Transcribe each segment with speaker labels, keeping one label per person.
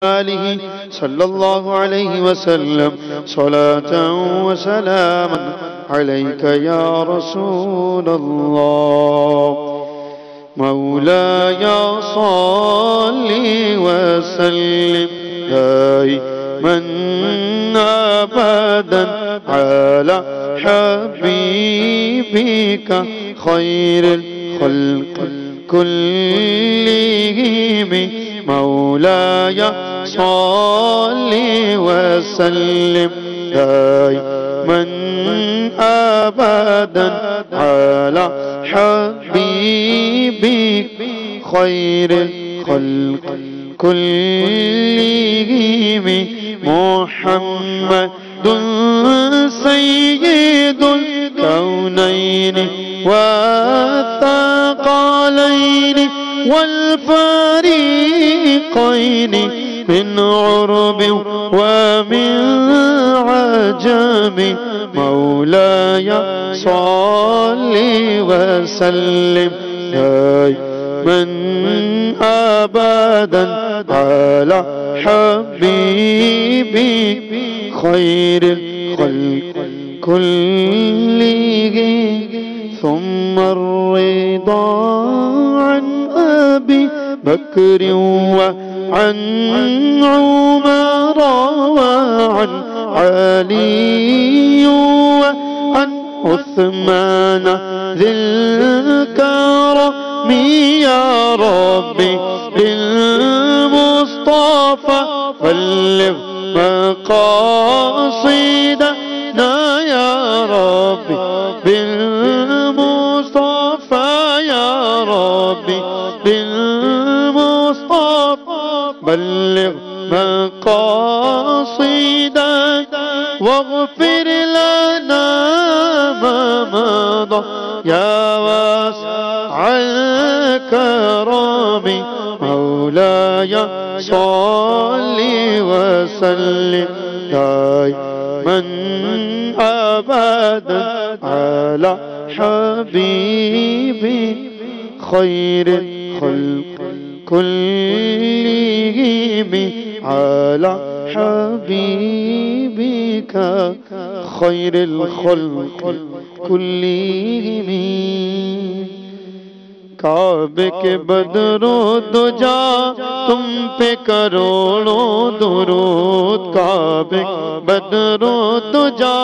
Speaker 1: آله صلى الله عليه وسلم صلاة وسلاما عليك يا رسول الله. مولاي صل وسلم دائما أبدا على حبيبك خير الخلق كلهم. مولاي صل وسلم دائما أبدا على حبيبك خير الخلق كلهم. محمد سيد الكونين والثقلين والفريقين من عرب ومن عجم. مولاي صل وسلم دائما أبدا على حبيبك خير الخلق كلهم. ثم الرضا عن أبي بكر وعن عمر وعن علي وعن عثمان ذي الكرم. يا ربي بالمصطفى بلغ مقاصدنا. يا ربي بالمصطفى، يا ربي بالمصطفى بلغ مقاصدنا. واغفر لنا ما مضى يا واسع الكرم. مولاي صل وسلم دائما أبدا على حبيبك خير الخلق كلهم. على حبيبك خير الخلق كلهم. کعبے کے بدر و دجا تم پہ کروڑوں درود. کعبے بدر و دجا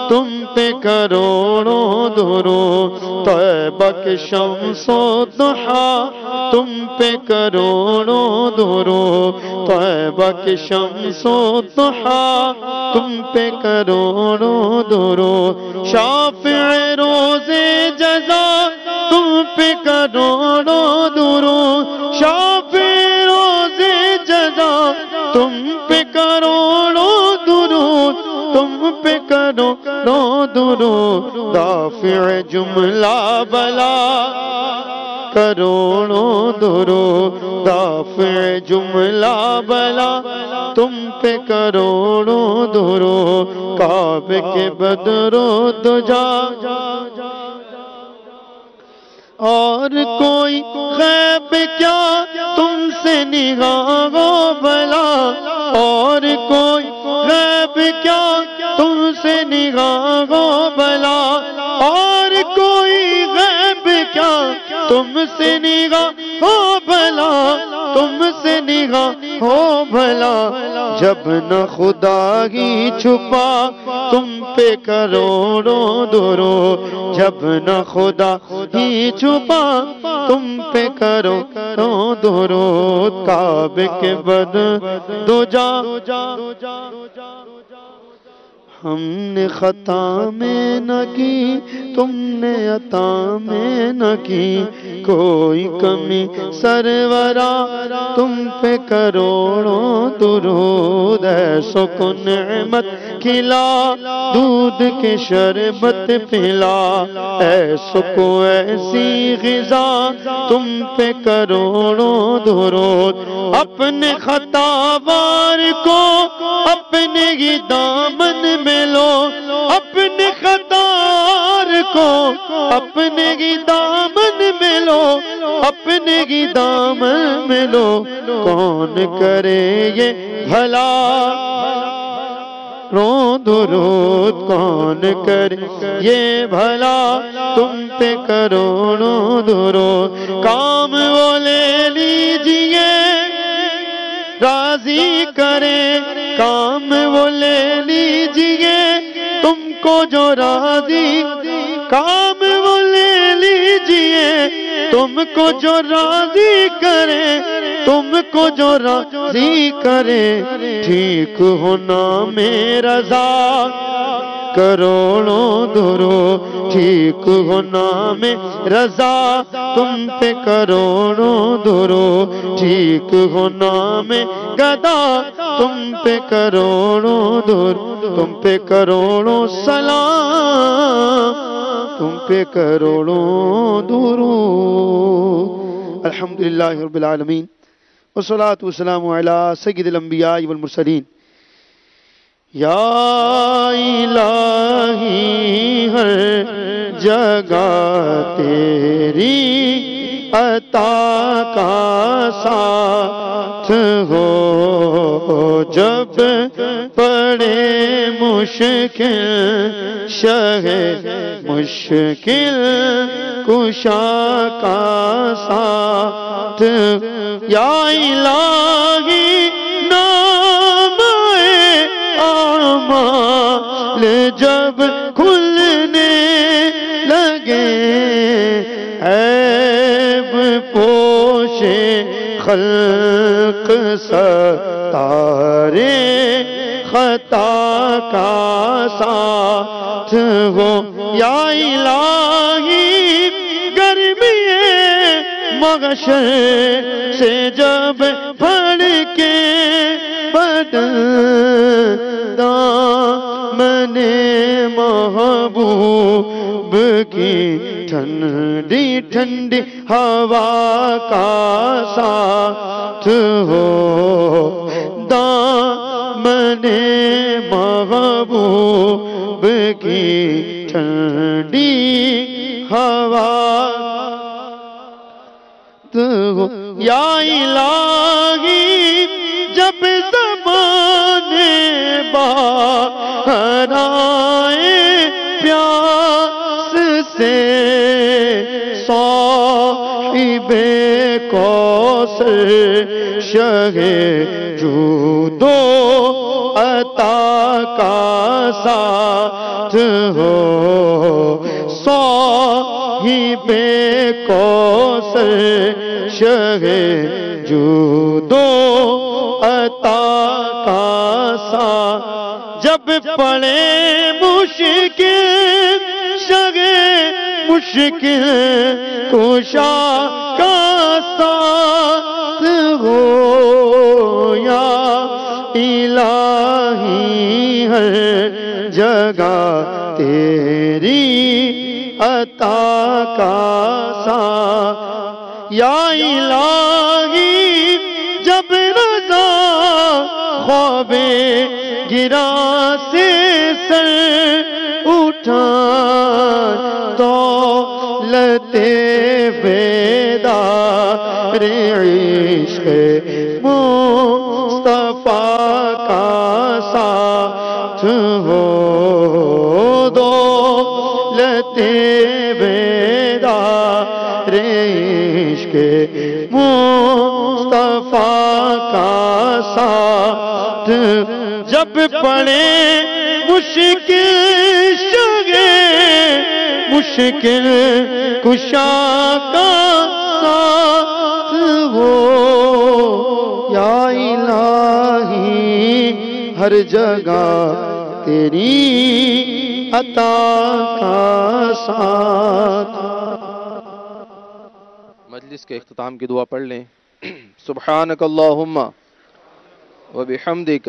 Speaker 1: تم پہ کروڑوں درود. طیبہ کے شمس و ضحیٰ تم پہ کروڑوں درود. طیبہ کے شمس و ضحیٰ تم پہ کروڑوں درود. شافع روز جزا تم پہ کروڑوں درود. شافع روز جزا تم پہ کروڑوں درود. تم پہ کروڑوں درود. دافع جملہ بلا کروڑوں درود. دافع جملہ بلا تم پہ کروڑوں درود. کعبے کے بدر و دجا اور کوئی غیب کیا تم سے نگاہ و بلا. اور کوئی غیب کیا تم سے نگاہ و بلا. اور کوئی غیب کیا تم سے نگاہ ہو بلا. تم سے نگاہ ہو بھلا. جب نہ خدا ہی چھپا تم پہ کروڑوں درود. جب نہ خدا ہی چھپا تم پہ کروڑوں درود. کعبے کے بدر دجا ہم نے خطا میں نہ کی تم نے عطا میں نہ کی. کوئی کمی سرورا تم پہ کروڑوں درود. ایسو کو نعمت کھلا دودھ کے شربت پلا. ایسو کو ایسی غذا تم پہ کروڑوں درود. اپنے خطا وار کو اپنے ہی دامن میں لو. اپنے خطا کو اپنے ہی دامن میں لو، اپنے ہی دامن میں لو، کون کرے یہ بھلا رو درود، کون کرے یہ بھلا تم پہ کروڑوں درود۔ کام وہ لے لیجئے راضی کرے، کام وہ لے لیجئے تم کو جو راضی، کام وہ لے لیجئے تم کو جو راضی کرے، تم کو جو راضی کرے، ٹھیک ہونا میں رضا کروڑوں درود، ٹھیک ہونا میں رضا تم پہ کروڑوں درود، ٹھیک ہونا میں گدا تم پہ کروڑوں درود، تم پہ کروڑوں سلام، تم پہ کروڑوں درود۔ الحمدللہ رب العالمین والصلاة والسلام علی سید الانبیاء والمرسلین۔ یا الہی ہر جگہ تیری عطا کا ساتھ ہو، جب پڑے مشکل شہ مشکل کشا کا ساتھ، یا الہی نام اعمال جب کھلنے لگے، عیب پوشے خلق ستارے خطا کا ساتھ ہو، یا الہی گرمی محشر سے جب پھڑ کے بدن دامن محبوب کی ٹھنڈی ٹھنڈی ہوا کا ساتھ ہو، دامن محبوب کی ٹھنڈی ہوا ہو، یا الہی جب زمانے باہر آئے پیاس سے، صاحب کوثر شہ جود و عطا کا ساتھ ہو، صاحب کوثر شہ جود و عطا کا ساتھ، جب پڑے مشکل شہ مشکل کشا کا ساتھ ہو، یا الہی ہر جگہ تیری عطا کا ساتھ، یا الہی جب رضا خواب گرا سے سر اٹھا، دولت بیدار عشق مصطفیٰ کا ساتھ ہو، دولت بیدار عشق مصطفیٰ کا ساتھ، جب پڑے مشکل شگے مشکل کشا کا ساتھ ہو، یا الہی ہر جگہ تیری عطا کا ساتھ۔
Speaker 2: مجلس کے اختتام کی دعا پڑھ لیں۔ سبحانک اللہم وبحمدک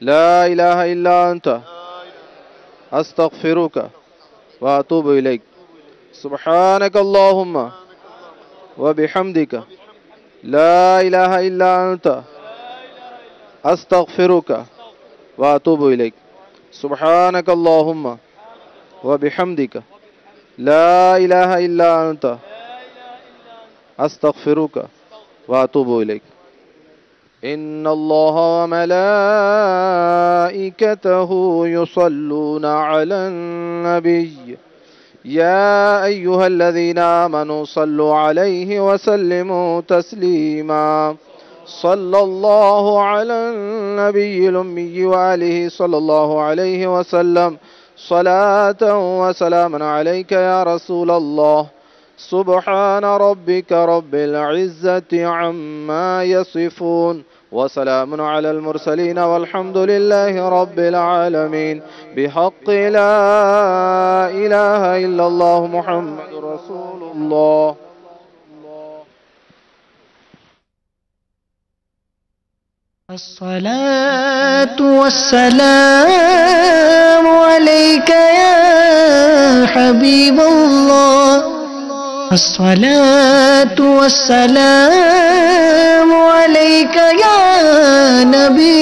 Speaker 2: لا الہ الا انت استغفرک واتوب الیک۔ سبحانک اللہم وبحمدک لا الہ الا انت استغفرک واتوب الیک۔ سبحانک اللہم وبحمدک لا إله إلا أنت أستغفرك وأتوب إليك. إن الله وملائكته يصلون على النبي يا أيها الذين آمنوا صلوا عليه وسلموا تسليما. صلى الله على النبي الأمي وآله صلى الله عليه وسلم صلاة وسلاما عليك يا رسول الله. سبحان ربك رب العزة عما يصفون وسلام على المرسلين والحمد لله رب العالمين. بحق لا إله إلا الله محمد رسول الله.
Speaker 3: الصلاة والسلام عليك يا حبيب الله. الصلاة والسلام عليك يا نبي